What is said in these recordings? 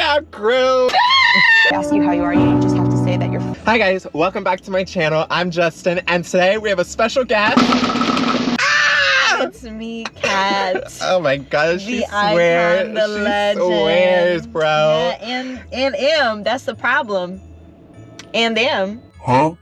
have crew. Ask you how you are, you just have to say that you're. Hi guys, welcome back to my channel. I'm Justin, and today we have a special guest. It's me, Kat. Oh my gosh, she The swears. icon, the she legend. swears, bro. Yeah, and M. That's the problem. And M. Huh?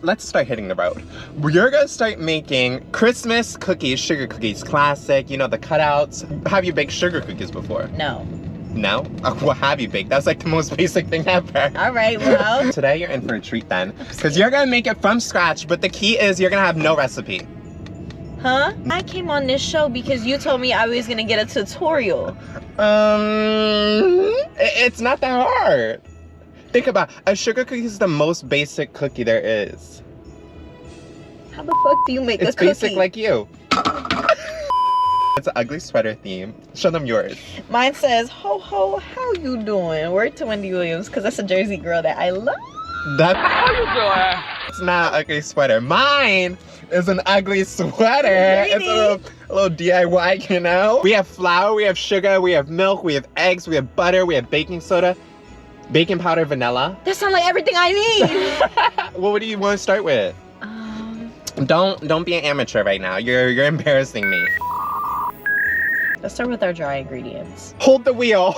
Let's start hitting the road. We're gonna start making Christmas cookies, sugar cookies, classic, you know, the cutouts. Have you baked sugar cookies before? No. No? What have you baked? That's like the most basic thing ever. All right, well. Today you're in for a treat then, because you're gonna make it from scratch, but the key is you're gonna have no recipe. Huh? I came on this show because you told me I was gonna get a tutorial. It's not that hard. Think about it. A sugar cookie is the most basic cookie there is. How the fuck do you make a It's cookie? basic like you. It's an ugly sweater theme. Show them yours. Mine says, ho ho, how you doing? Word to Wendy Williams, because that's a Jersey girl that I love. How you doing? It's not an ugly sweater. Mine is an ugly sweater. Really? It's a little DIY, you know? We have flour, we have sugar, we have milk, we have eggs, we have butter, we have baking soda, baking powder, vanilla. That sounds like everything I need. Well, what do you want to start with? Don't be an amateur right now. You're embarrassing me. Let's start with our dry ingredients. Hold the wheel.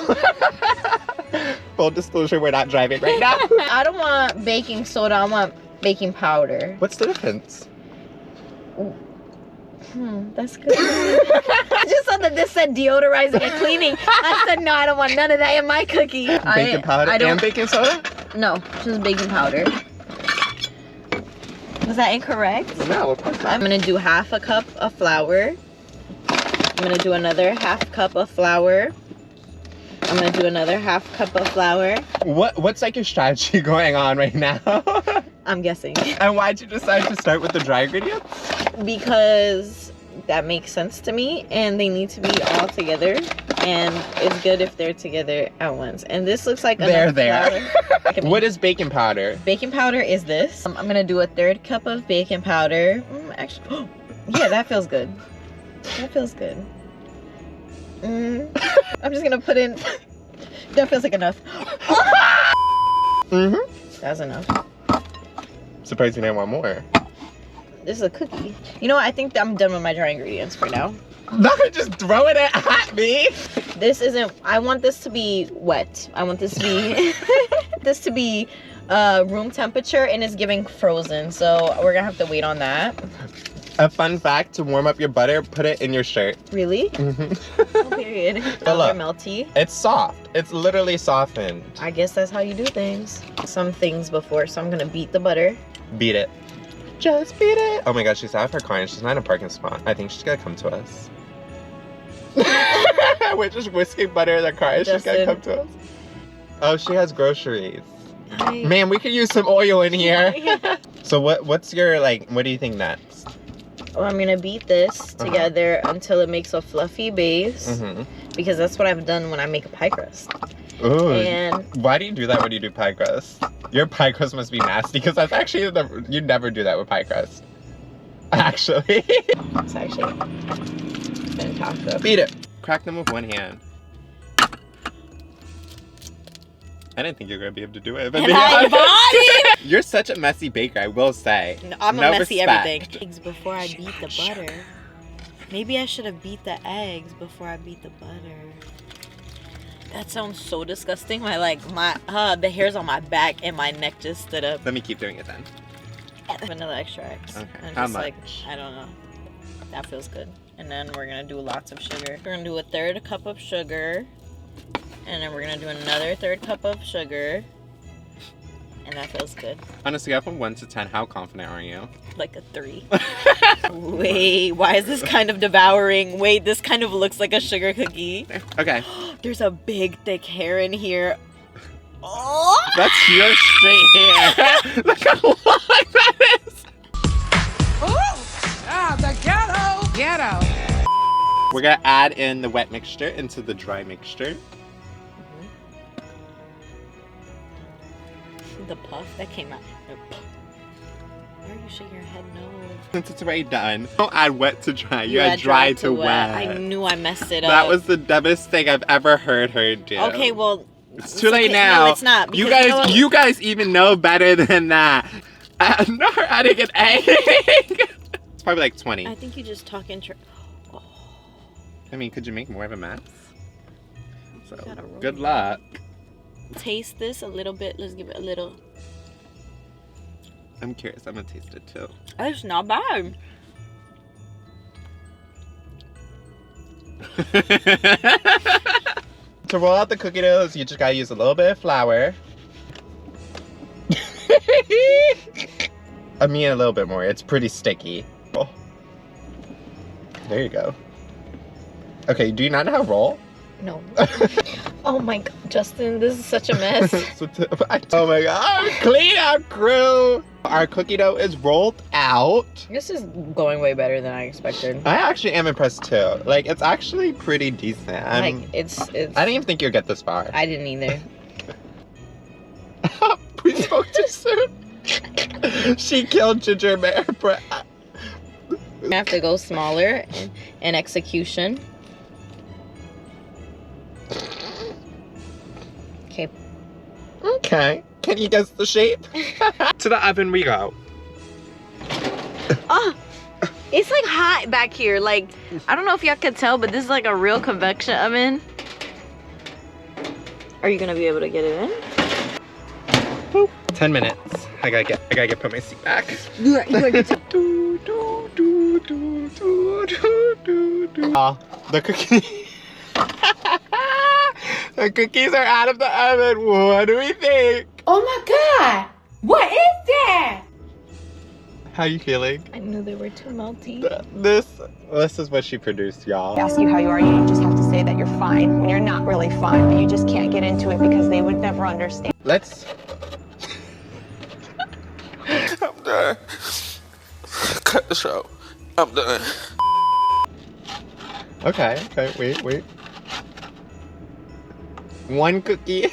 Full disclosure, we're not driving right now. I don't want baking soda, I want baking powder. What's the difference? That's good. I just saw that this said deodorizing and cleaning. I said, no, I don't want none of that in my cookie. Baking powder and baking soda? No, just baking powder. Was that incorrect? No, of course not. I'm gonna do half a cup of flour. I'm gonna do another half cup of flour. I'm gonna do another half cup of flour. What's like your strategy going on right now? I'm guessing. And why'd you decide to start with the dry ingredients? Because that makes sense to me, and they need to be all together, and it's good if they're together at once. And this looks like enough flour. What is baking powder? Baking powder is this. I'm gonna do a 1/3 cup of baking powder. Actually, yeah, that feels good. That feels good. I'm just gonna put in. That feels like enough. That's enough. Surprised you didn't want more. This is a cookie. You know what? I think I'm done with my dry ingredients for now. Not just throwing it at me. This isn't. I want this to be wet. I want this to be room temperature, and it's giving frozen. So we're gonna have to wait on that. A fun fact: to warm up your butter, put it in your shirt. Really? Oh, period. But look, melty. it's soft. It's literally softened. I guess that's how you do things. Some things before, so I'm gonna beat the butter. Beat it. Just beat it. Oh my god, she's out of her car and she's not in a parking spot. I think she's gonna come to us. We're just whisking butter in the car and she's gonna come to us. Oh, she has groceries. Man, we could use some oil in here. Yeah. So what's your, like, what do you think next? Well, I'm gonna beat this together until it makes a fluffy base, because that's what I've done when I make a pie crust. Ooh. And why do you do that when you do pie crust? Your pie crust must be nasty, because that's actually you never do that with pie crust. Actually. It's actually fantastic. Beat it. Crack them with one hand. I didn't think you were gonna be able to do it. But you're such a messy baker, I will say. No, I'm no a messy respect. everything. Eggs before I beat the butter. Maybe I should have beat the eggs before I beat the butter. That sounds so disgusting. The hairs on my back and my neck just stood up. Let me keep doing it then. Vanilla extracts. Okay. And How just much? I don't know. That feels good. And then we're gonna do lots of sugar. We're gonna do a 1/3 cup of sugar. And then we're gonna do another 1/3 cup of sugar. And that feels good. On a scale from 1 to 10, how confident are you? Like a 3. Wait, why is this kind of devouring? Wait, this kind of looks like a sugar cookie. Okay. There's a big thick hair in here. Oh! That's your straight hair. Look how long that is. Oh! Ah, the ghetto! Ghetto. We're gonna add in the wet mixture into the dry mixture. The puff that came out. Why are you shaking your head? No. Since it's already done, don't add wet to dry. You add dry to wet. I knew I messed it up. That was the dumbest thing I've ever heard her do. Okay, well, It's too late okay. now. No, it's not. You because guys, know you guys even know better than that. Not adding an egg. It's probably like 20. I think you just talking. I mean, could you make more of a mess? So, gotta roll good it. luck. Taste this a little bit. Let's give it a little. I'm curious. I'm gonna taste it too. It's not bad. To roll out the cookie doughs, you just gotta use a little bit of flour. I mean, a little bit more. It's pretty sticky. Oh. There you go. Okay, do you not know how to roll? No. Oh my god, Justin, this is such a mess. Oh my god, clean up crew! Our cookie dough is rolled out. This is going way better than I expected. I actually am impressed too. Like, it's actually pretty decent. Like, it's. I didn't even think you'd get this far. I didn't either. We spoke too soon. She killed gingerbread. I have to go smaller in execution. Okay. Okay. Can you guess the shape? To the oven we go. Oh, it's like hot back here. Like, I don't know if y'all can tell, but this is like a real convection oven. Are you gonna be able to get it in? 10 minutes. I gotta put my seat back. You The cookie. The cookies are out of the oven. What do we think? Oh my God! What is that? How you feeling? I knew they were too melty. This is what she produced, y'all. Ask you how you are, you just have to say that you're fine when you're not really fine, but you just can't get into it because they would never understand. Let's. I'm done. Cut the show. I'm done. Okay, wait. One cookie.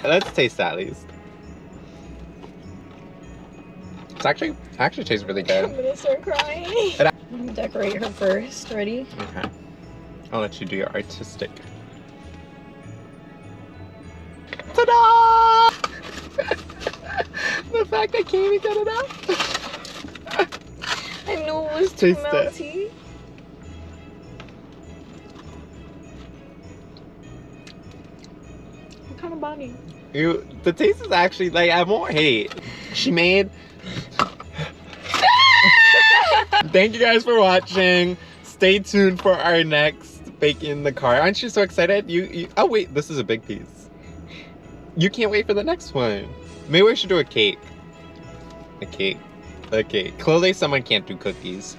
Let's taste that at least. It's actually tastes really I'm good. gonna start crying. I'm gonna decorate her first. Ready? Okay. I'll let you do your artistic. Ta-da! The fact I can't even get it out. I knew it was too Taste it. melty. What kind of body? The taste is actually like I won't hate. She made. Thank you guys for watching. Stay tuned for our next Bake in the Car. Aren't you so excited? You oh wait, this is a big piece. You can't wait for the next one. Maybe we should do a cake. A cake. Clearly someone can't do cookies.